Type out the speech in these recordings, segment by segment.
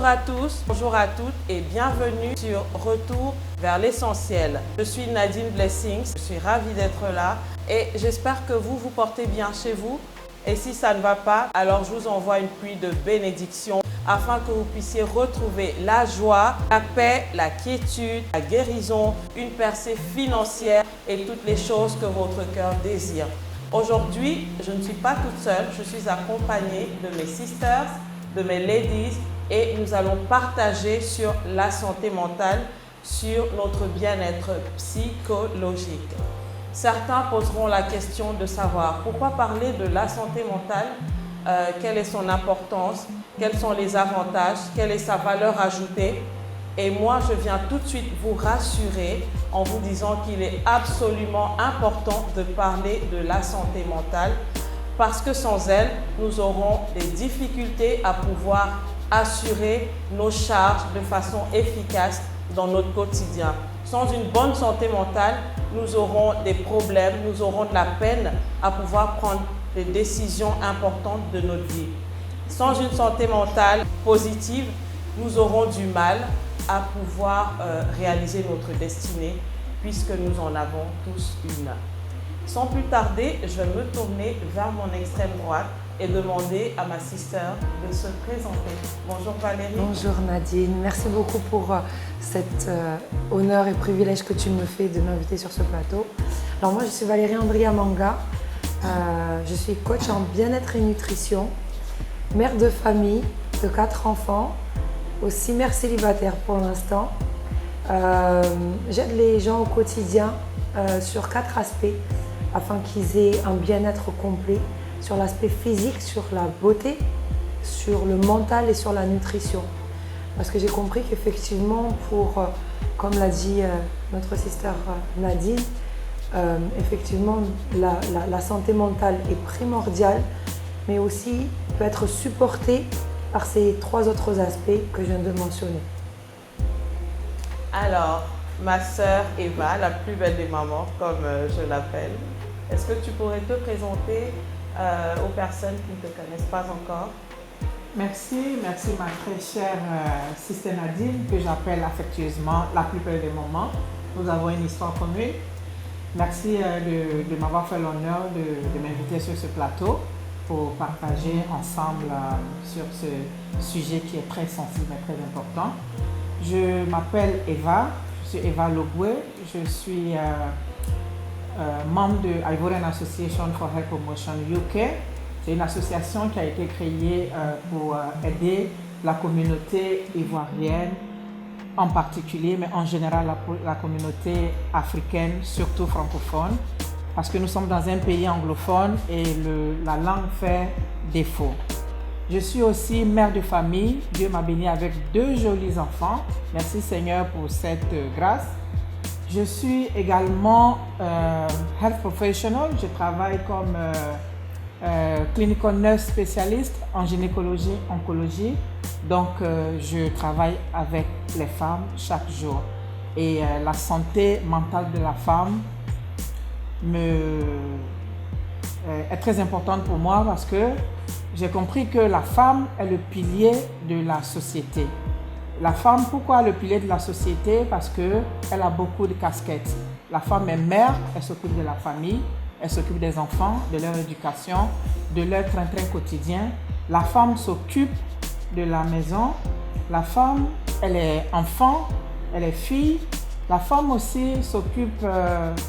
à tous, bonjour à toutes et bienvenue sur Retour vers l'essentiel. Je suis Nadine Blessings, je suis ravie d'être là et j'espère que vous vous portez bien chez vous. Et si ça ne va pas, alors je vous envoie une pluie de bénédictions afin que vous puissiez retrouver la joie, la paix, la quiétude, la guérison, une percée financière et toutes les choses que votre cœur désire. Aujourd'hui, je ne suis pas toute seule, je suis accompagnée de mes sisters, de mes ladies et nous allons partager sur la santé mentale, sur notre bien-être psychologique. Certains poseront la question de savoir pourquoi parler de la santé mentale, quelle est son importance, quels sont les avantages, quelle est sa valeur ajoutée. Et moi, je viens tout de suite vous rassurer en vous disant qu'il est absolument important de parler de la santé mentale parce que sans elle, nous aurons des difficultés à pouvoir assurer nos charges de façon efficace dans notre quotidien. Sans une bonne santé mentale, nous aurons des problèmes, nous aurons de la peine à pouvoir prendre des décisions importantes de notre vie. Sans une santé mentale positive, nous aurons du mal à pouvoir réaliser notre destinée puisque nous en avons tous une. Sans plus tarder, je vais me tourner vers mon extrême droite et demander à ma sister de se présenter. Bonjour Valérie. Bonjour Nadine, merci beaucoup pour cet honneur et privilège que tu me fais de m'inviter sur ce plateau. Alors moi je suis Valérie Andria Manga, je suis coach en bien-être et nutrition, mère de famille de 4 enfants, aussi mère célibataire pour l'instant. J'aide les gens au quotidien sur 4 aspects afin qu'ils aient un bien-être complet, sur l'aspect physique, sur la beauté, sur le mental et sur la nutrition. Parce que j'ai compris qu'effectivement, comme l'a dit notre sister Nadine, effectivement, la santé mentale est primordiale, mais aussi peut être supportée par ces 3 autres aspects que je viens de mentionner. Alors, ma sœur Eva, la plus belle des mamans, comme je l'appelle, est-ce que tu pourrais te présenter aux personnes qui ne te connaissent pas encore? Merci ma très chère Sister Nadine, que j'appelle affectueusement la plus belle des mamans. Nous avons une histoire commune. Merci de m'avoir fait l'honneur de m'inviter sur ce plateau pour partager ensemble sur ce sujet qui est très sensible et très important. Je m'appelle Eva, je suis Eva Logwe, je suis membre de Ivorian Association for Health Promotion UK. C'est une association qui a été créée pour aider la communauté ivoirienne en particulier, mais en général la communauté africaine, surtout francophone, parce que nous sommes dans un pays anglophone et la langue fait défaut. Je suis aussi mère de famille. Dieu m'a bénie avec 2 jolis enfants. Merci Seigneur pour cette grâce. Je suis également health professional. Je travaille comme clinical nurse spécialiste en gynécologie, oncologie. Donc, je travaille avec les femmes chaque jour. Et la santé mentale de la femme est très importante pour moi parce que j'ai compris que la femme est le pilier de la société. La femme, pourquoi le pilier de la société? Parce qu'elle a beaucoup de casquettes. La femme est mère, elle s'occupe de la famille, elle s'occupe des enfants, de leur éducation, de leur train-train quotidien. La femme s'occupe de la maison. La femme, elle est enfant, elle est fille. La femme aussi s'occupe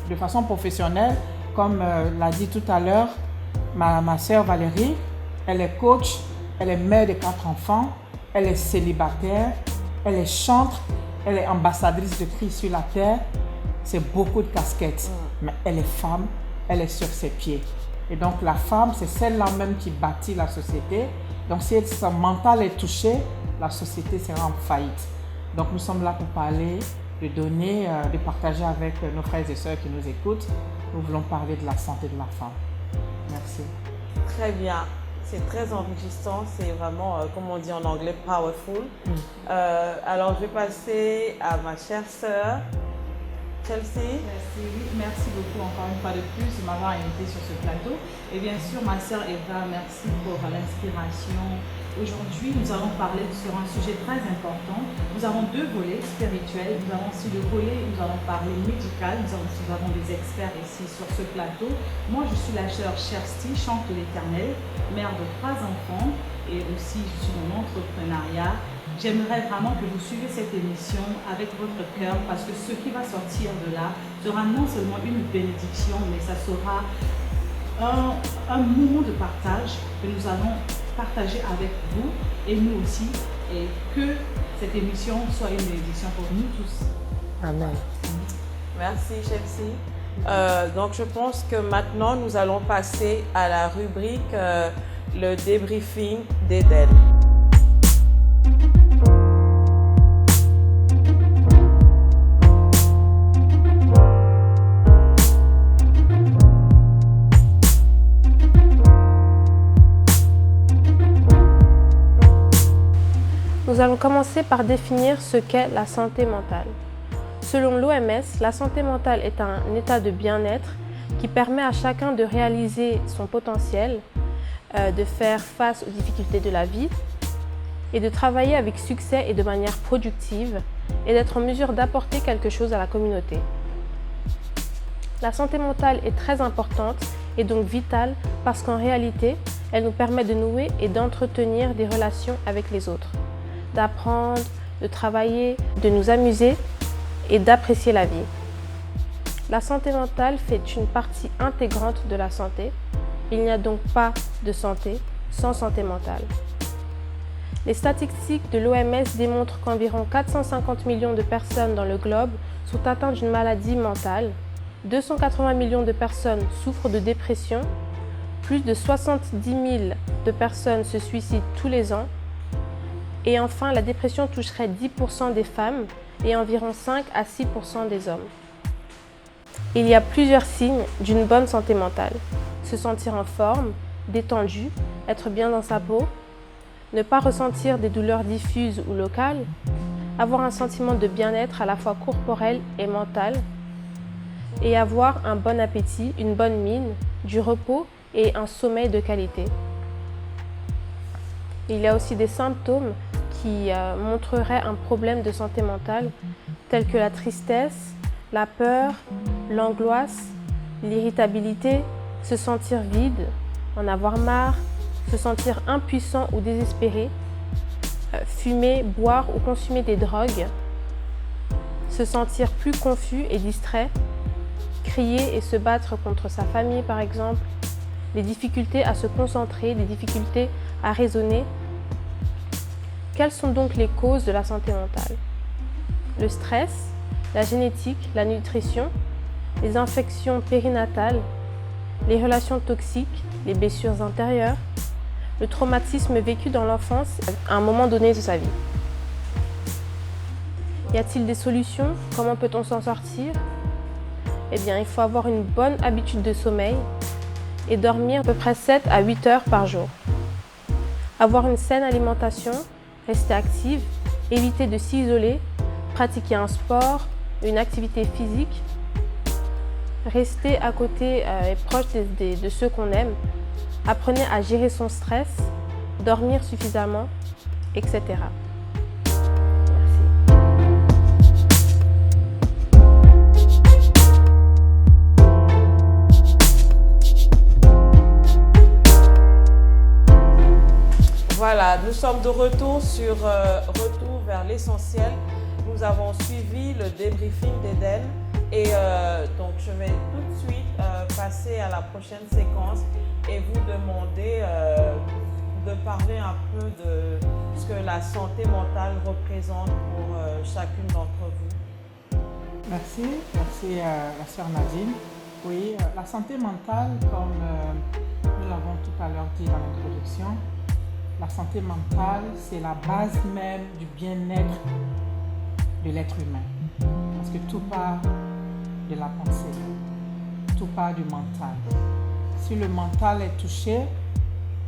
de façon professionnelle, comme l'a dit tout à l'heure ma sœur Valérie. Elle est coach, elle est mère de 4 enfants, elle est célibataire, elle est chantre, elle est ambassadrice de Christ sur la terre. C'est beaucoup de casquettes, mais elle est femme, elle est sur ses pieds. Et donc la femme, c'est celle-là même qui bâtit la société. Donc si son mental est touché, la société sera en faillite. Donc nous sommes là pour parler, de donner, de partager avec nos frères et sœurs qui nous écoutent. Nous voulons parler de la santé de la femme. Merci. Très bien. C'est très enrichissant, c'est vraiment, comme on dit en anglais, powerful. Alors, je vais passer à ma chère sœur Chelsea? Merci beaucoup encore une fois de plus de m'avoir invité sur ce plateau. Et bien sûr, ma sœur Eva, merci pour l'inspiration. Aujourd'hui, nous allons parler sur un sujet très important. Nous avons deux volets spirituels. Nous avons aussi le volet où nous allons parler médical. Nous avons des experts ici sur ce plateau. Moi, je suis la sœur Chelsea, chante de l'Éternel, mère de 3 enfants et aussi je suis dans l'entrepreneuriat. J'aimerais vraiment que vous suivez cette émission avec votre cœur parce que ce qui va sortir de là sera non seulement une bénédiction, mais ça sera un moment de partage que nous allons partager avec vous et nous aussi, et que cette émission soit une bénédiction pour nous tous. Amen. Merci Chelsea. Donc je pense que maintenant nous allons passer à la rubrique le débriefing d'Eden. Nous allons commencer par définir ce qu'est la santé mentale. Selon l'OMS, la santé mentale est un état de bien-être qui permet à chacun de réaliser son potentiel, de faire face aux difficultés de la vie et de travailler avec succès et de manière productive et d'être en mesure d'apporter quelque chose à la communauté. La santé mentale est très importante et donc vitale parce qu'en réalité, elle nous permet de nouer et d'entretenir des relations avec les autres, d'apprendre, de travailler, de nous amuser et d'apprécier la vie. La santé mentale fait une partie intégrante de la santé. Il n'y a donc pas de santé sans santé mentale. Les statistiques de l'OMS démontrent qu'environ 450 millions de personnes dans le globe sont atteintes d'une maladie mentale, 280 millions de personnes souffrent de dépression, plus de 70 000 de personnes se suicident tous les ans, et enfin, la dépression toucherait 10% des femmes et environ 5 à 6% des hommes. Il y a plusieurs signes d'une bonne santé mentale. Se sentir en forme, détendu, être bien dans sa peau, ne pas ressentir des douleurs diffuses ou locales, avoir un sentiment de bien-être à la fois corporel et mental, et avoir un bon appétit, une bonne mine, du repos et un sommeil de qualité. Il y a aussi des symptômes qui montreraient un problème de santé mentale, tels que la tristesse, la peur, l'angoisse, l'irritabilité, se sentir vide, en avoir marre, se sentir impuissant ou désespéré, fumer, boire ou consommer des drogues, se sentir plus confus et distrait, crier et se battre contre sa famille par exemple, des difficultés à se concentrer, des difficultés à raisonner. Quelles sont donc les causes de la santé mentale? Le stress, la génétique, la nutrition, les infections périnatales, les relations toxiques, les blessures intérieures, le traumatisme vécu dans l'enfance à un moment donné de sa vie. Y a-t-il des solutions? Comment peut-on s'en sortir? Eh bien, il faut avoir une bonne habitude de sommeil et dormir à peu près 7 à 8 heures par jour. Avoir une saine alimentation, rester active, éviter de s'isoler, pratiquer un sport, une activité physique, rester à côté et proche de ceux qu'on aime, apprenez à gérer son stress, dormir suffisamment, etc. Voilà, nous sommes de retour sur Retour vers l'essentiel. Nous avons suivi le débriefing d'Eden et donc je vais tout de suite passer à la prochaine séquence et vous demander de parler un peu de ce que la santé mentale représente pour chacune d'entre vous. Merci la sœur Nadine. Oui, la santé mentale, comme nous l'avons tout à l'heure dit dans l'introduction, la santé mentale, c'est la base même du bien-être de l'être humain. Parce que tout part de la pensée, tout part du mental. Si le mental est touché,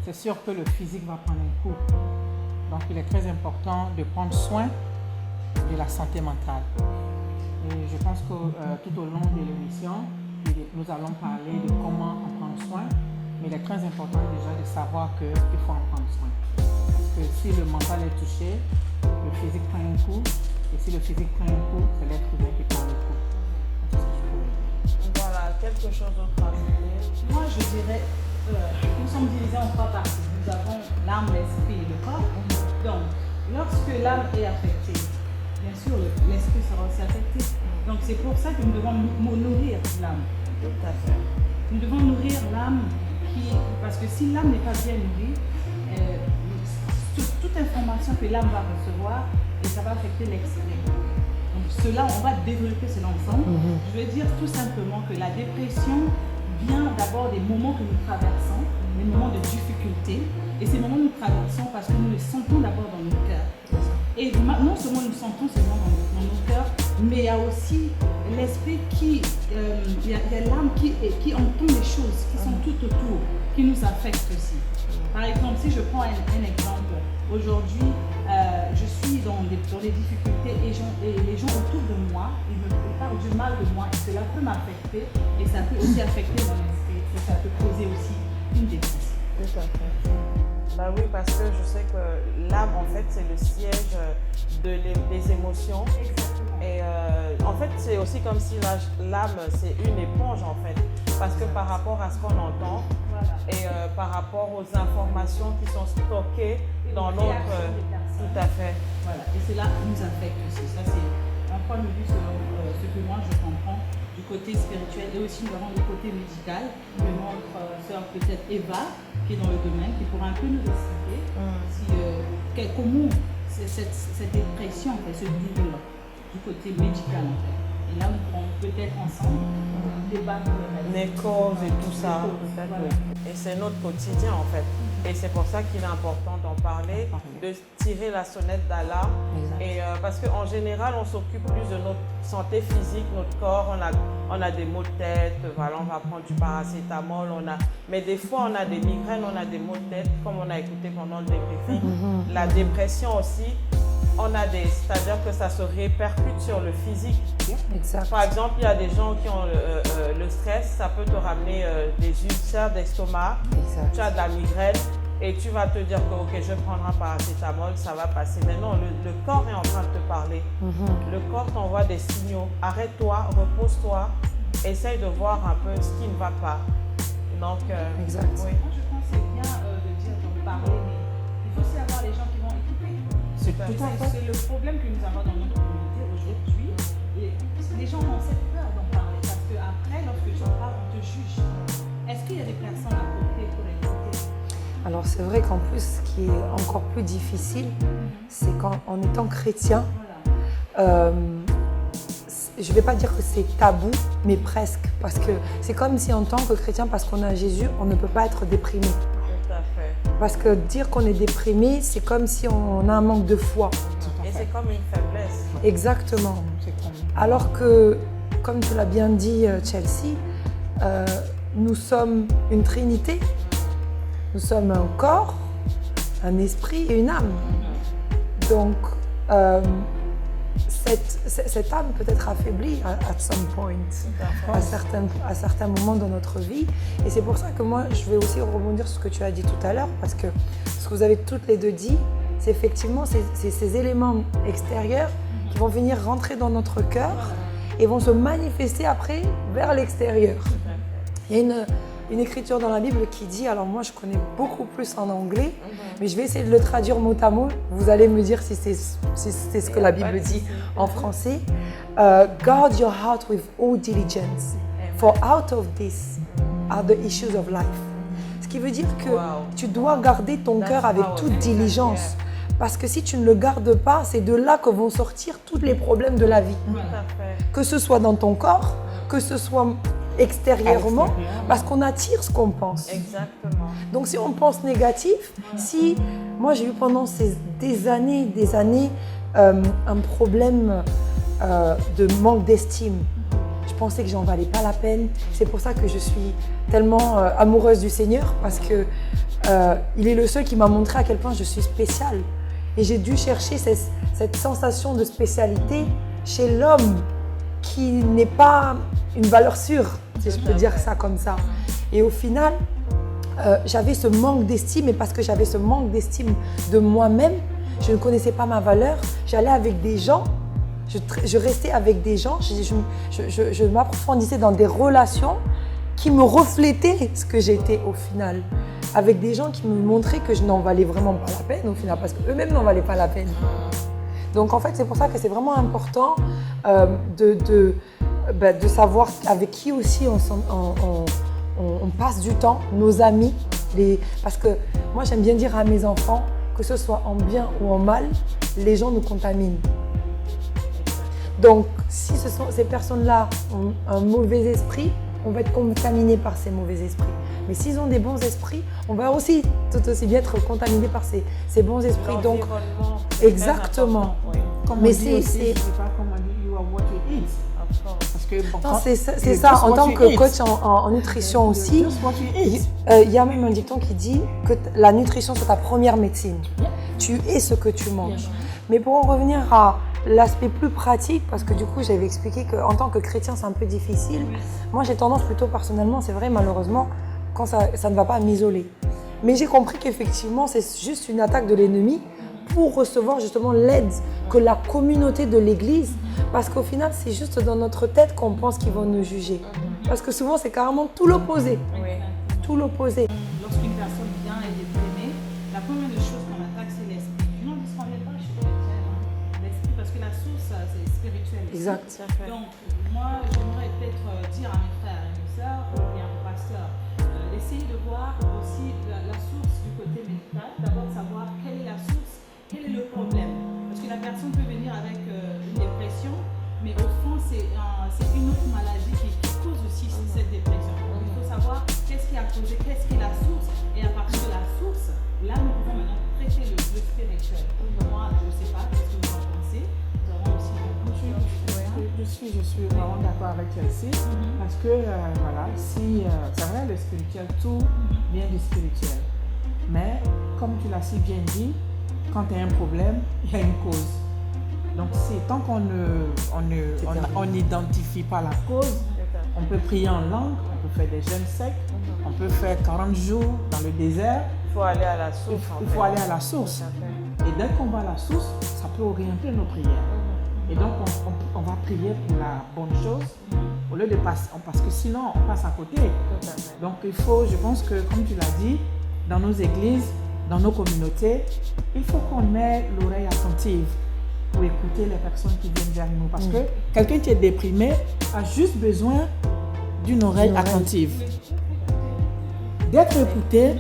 c'est sûr que le physique va prendre un coup. Donc il est très important de prendre soin de la santé mentale. Et je pense que tout au long de l'émission, nous allons parler de comment en prendre soin. Mais il est très important déjà de savoir qu'il faut en prendre soin. Parce que si le mental est touché, le physique prend un coup. Et si le physique prend un coup, c'est l'être humain qui prend le coup. C'est ce que je pourrais dire. Voilà, quelque chose d'autre à ajouter? Moi, je dirais, nous sommes divisés en trois parties. Nous avons l'âme, l'esprit et le corps. Donc, lorsque l'âme est affectée, bien sûr, l'esprit sera aussi affecté. Donc, c'est pour ça que nous devons nourrir l'âme. Tout à fait. Nous devons nourrir l'âme, parce que si l'âme n'est pas bien nourrie, toute information que l'âme va recevoir, et ça va affecter l'esprit. Donc, cela, on va développer cela ensemble. Je veux dire tout simplement que la dépression vient d'abord des moments que nous traversons, des moments de difficulté. Et ces moments nous traversons parce que nous les sentons d'abord dans nos cœurs. Et non seulement nous sentons seulement dans nos cœurs, mais il y a aussi l'esprit il y a l'âme qui entend les choses qui sont tout autour, qui nous affectent aussi. Par exemple, si je prends un exemple, aujourd'hui, je suis dans des difficultés et les gens autour de moi, ils me parlent du mal de moi et cela peut m'affecter et ça peut aussi affecter mon esprit et ça peut causer aussi une dépression. Tout à fait. Bah oui, parce que je sais que l'âme, en fait, c'est le siège des émotions. Exactement. Et en fait, c'est aussi comme si l'âme, c'est une éponge, en fait. Parce que par rapport à ce qu'on entend, Voilà. et par rapport aux informations qui sont stockées dans notre... tout à fait. Voilà, et cela nous affecte aussi. Ça, c'est un point de vue selon ce que moi je comprends du côté spirituel. Et aussi, nous avons le côté médical de notre sœur, peut-être Eva, qui est dans le domaine, qui pourra un peu nous expliquer comment cette dépression se développe du côté médical, en fait. Et là, nous pourrons peut-être ensemble débattre Les causes et tout ça. Voilà. Et c'est notre quotidien, en fait. Et c'est pour ça qu'il est important d'en parler, de tirer la sonnette d'alarme. Et parce qu'en général, on s'occupe plus de notre santé physique, notre corps. On a des maux de tête, voilà, on va prendre du paracétamol. Mais des fois, on a des migraines, on a des maux de tête, comme on a écouté pendant le débriefing. La dépression aussi, c'est-à-dire que ça se répercute sur le physique. Exact. Par exemple, il y a des gens qui ont le stress, ça peut te ramener des ulcères d'estomac, Exact. tu as de la migraine et tu vas te dire que ok, je vais prendre un paracétamol, ça va passer. Mais non, le corps est en train de te parler. Le corps t'envoie des signaux. Arrête-toi, repose-toi, essaye de voir un peu ce qui ne va pas. Donc, Exact. oui. Moi, je pense que c'est bien de dire, de parler, mais il faut aussi avoir les gens qui vont écouter. C'est tout à fait. C'est le problème que nous avons dans notre communauté aujourd'hui. Et les gens ont cette peur d'en parler parce qu'après, lorsque tu en parles, on te juge. Est-ce qu'il y a des personnes à côté pour écouter? Alors c'est vrai qu'en plus, ce qui est encore plus difficile, c'est qu'en étant chrétien, Voilà. je ne vais pas dire que c'est tabou, mais presque. Parce que c'est comme si en tant que chrétien, parce qu'on a Jésus, on ne peut pas être déprimé. Tout à fait. Parce que dire qu'on est déprimé, c'est comme si on a un manque de foi. Et c'est comme une faiblesse. Exactement. C'est comme... Alors que, comme tu l'as bien dit, Chelsea, nous sommes une trinité. Nous sommes un corps, un esprit et une âme. Donc, cette âme peut être affaiblie at some point, à certains moments dans notre vie. Et c'est pour ça que moi, je vais aussi rebondir sur ce que tu as dit tout à l'heure, parce que ce que vous avez toutes les deux dit, c'est effectivement ces éléments extérieurs qui vont venir rentrer dans notre cœur et vont se manifester après vers l'extérieur. Il y a une écriture dans la Bible qui dit, alors moi je connais beaucoup plus en anglais, mais je vais essayer de le traduire mot à mot. Vous allez me dire si c'est ce que la Bible dit en français. Guard your heart with all diligence, for out of this are the issues of life. Ce qui veut dire que tu dois garder ton cœur avec toute diligence. Parce que si tu ne le gardes pas, c'est de là que vont sortir tous les problèmes de la vie. Tout à fait. Que ce soit dans ton corps, que ce soit extérieurement, parce qu'on attire ce qu'on pense. Exactement. Donc si on pense négatif, moi j'ai eu pendant des années un problème de manque d'estime. Je pensais que j'en valais pas la peine. C'est pour ça que je suis tellement amoureuse du Seigneur, parce que il est le seul qui m'a montré à quel point je suis spéciale. Et j'ai dû chercher cette sensation de spécialité chez l'homme qui n'est pas une valeur sûre, si je peux dire ça comme ça. Et au final, j'avais ce manque d'estime, et parce que j'avais ce manque d'estime de moi-même, je ne connaissais pas ma valeur, j'allais avec des gens, je restais avec des gens, je m'approfondissais dans des relations qui me reflétaient ce que j'étais au final. Avec des gens qui me montraient que je n'en valais vraiment pas la peine au final, parce qu'eux-mêmes n'en valaient pas la peine. Donc en fait, c'est pour ça que c'est vraiment important de savoir avec qui aussi on passe du temps, nos amis. Parce que moi, j'aime bien dire à mes enfants, que ce soit en bien ou en mal, les gens nous contaminent. Donc, si ces personnes-là ont un mauvais esprit, on va être contaminé par ces mauvais esprits. Mais s'ils ont des bons esprits, on va aussi tout aussi bien être contaminé par ces bons esprits. Donc, exactement. Oui. Comme mais on dit aussi, je ne sais pas comment on dit, you are what you eat. Parce que, bon, non, c'est ça. En tant que coach en nutrition aussi, il y a même un dicton qui dit que la nutrition, c'est ta première médecine. Yeah. Tu es ce que tu manges. Yeah. Mais pour en revenir à l'aspect plus pratique, parce que du coup, j'avais expliqué qu'en tant que chrétien, c'est un peu difficile. Moi, j'ai tendance plutôt personnellement, c'est vrai, malheureusement, quand ça ne va pas à m'isoler. Mais j'ai compris qu'effectivement, c'est juste une attaque de l'ennemi pour recevoir justement l'aide que la communauté de l'Église, parce qu'au final, c'est juste dans notre tête qu'on pense qu'ils vont nous juger. Parce que souvent, c'est carrément tout l'opposé. Oui. Tout l'opposé. Lorsqu'une personne vient et est déprimée, la première des choses qu'on attaque, c'est l'esprit. Non, ne se rendez pas chez chrétien, l'esprit, parce que la source, c'est spirituel. Exact. Donc, moi, j'aimerais peut-être dire à mes frères et mes sœurs, et à mon pasteur, d'essayer de voir aussi la source du côté médical, d'abord de savoir quelle est la source, quel est le problème. Parce que la personne peut venir avec une dépression, mais au fond, c'est une autre maladie qui cause aussi cette dépression. Donc, il faut savoir qu'est-ce qui a causé, qu'est-ce qui est la source, et à partir de la source, là, nous pouvons maintenant traiter le spirituel. Moi, je ne sais pas, qu'est-ce que vous en pensez? Nous avons aussi je suis vraiment d'accord avec Chelsea, parce que voilà, si c'est vrai, le spirituel, tout vient du spirituel. Mais comme tu l'as si bien dit, quand il y a un problème, il y a une cause. Donc tant qu'on n'identifie pas la cause, on peut prier en langue, on peut faire des jeûnes secs, on peut faire 40 jours dans le désert. Il faut aller à la source. Il faut aller à la source. Et dès qu'on va à la source, ça peut orienter nos prières. Et donc, on va prier pour la bonne chose au lieu de passer, parce que sinon, on passe à côté. Donc, il faut, je pense que, comme tu l'as dit, dans nos églises, dans nos communautés, il faut qu'on ait l'oreille attentive pour écouter les personnes qui viennent vers nous. Parce que quelqu'un qui est déprimé a juste besoin d'une oreille attentive. D'être écouté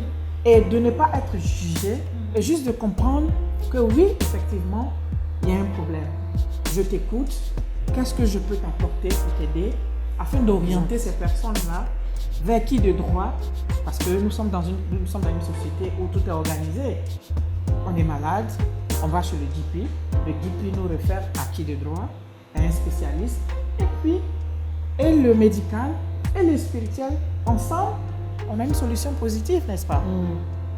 et de ne pas être jugé, et juste de comprendre que oui, effectivement, il y a un problème. Je t'écoute, qu'est-ce que je peux t'apporter pour t'aider afin d'orienter ces personnes-là vers qui de droit, parce que nous sommes dans une société où tout est organisé. On est malade, on va chez le DP nous réfère à qui de droit, à un spécialiste, et puis le médical et le spirituel, ensemble, on a une solution positive, n'est-ce pas?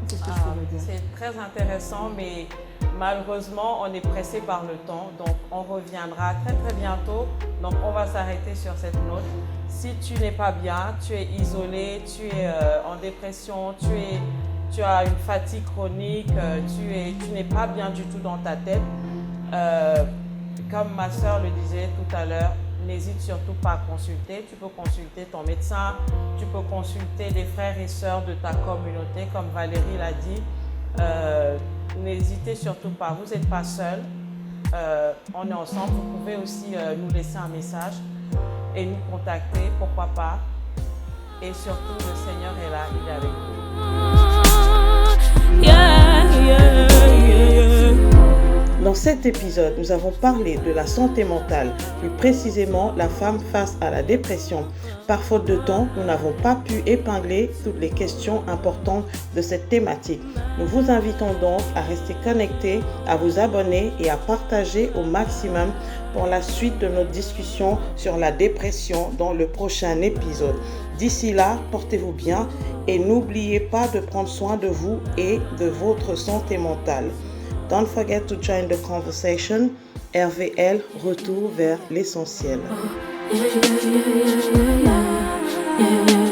C'est ce que je peux dire. C'est très intéressant, mais malheureusement, on est pressé par le temps, donc on reviendra très très bientôt. Donc on va s'arrêter sur cette note. Si tu n'es pas bien, tu es isolé, tu es en dépression, tu as une fatigue chronique, tu n'es pas bien du tout dans ta tête, comme ma soeur le disait tout à l'heure, n'hésite surtout pas à consulter. Tu peux consulter ton médecin, tu peux consulter des frères et sœurs de ta communauté, comme Valérie l'a dit. N'hésitez surtout pas, vous n'êtes pas seul, on est ensemble. Vous pouvez aussi nous laisser un message et nous contacter, pourquoi pas. Et surtout, le Seigneur est là, il est avec vous. Dans cet épisode, nous avons parlé de la santé mentale, plus précisément la femme face à la dépression. Par faute de temps, nous n'avons pas pu épingler toutes les questions importantes de cette thématique. Nous vous invitons donc à rester connectés, à vous abonner et à partager au maximum pour la suite de notre discussion sur la dépression dans le prochain épisode. D'ici là, portez-vous bien et n'oubliez pas de prendre soin de vous et de votre santé mentale. Don't forget to join the conversation. RVL, retour vers l'essentiel. yeah, yeah, yeah, yeah, yeah, yeah.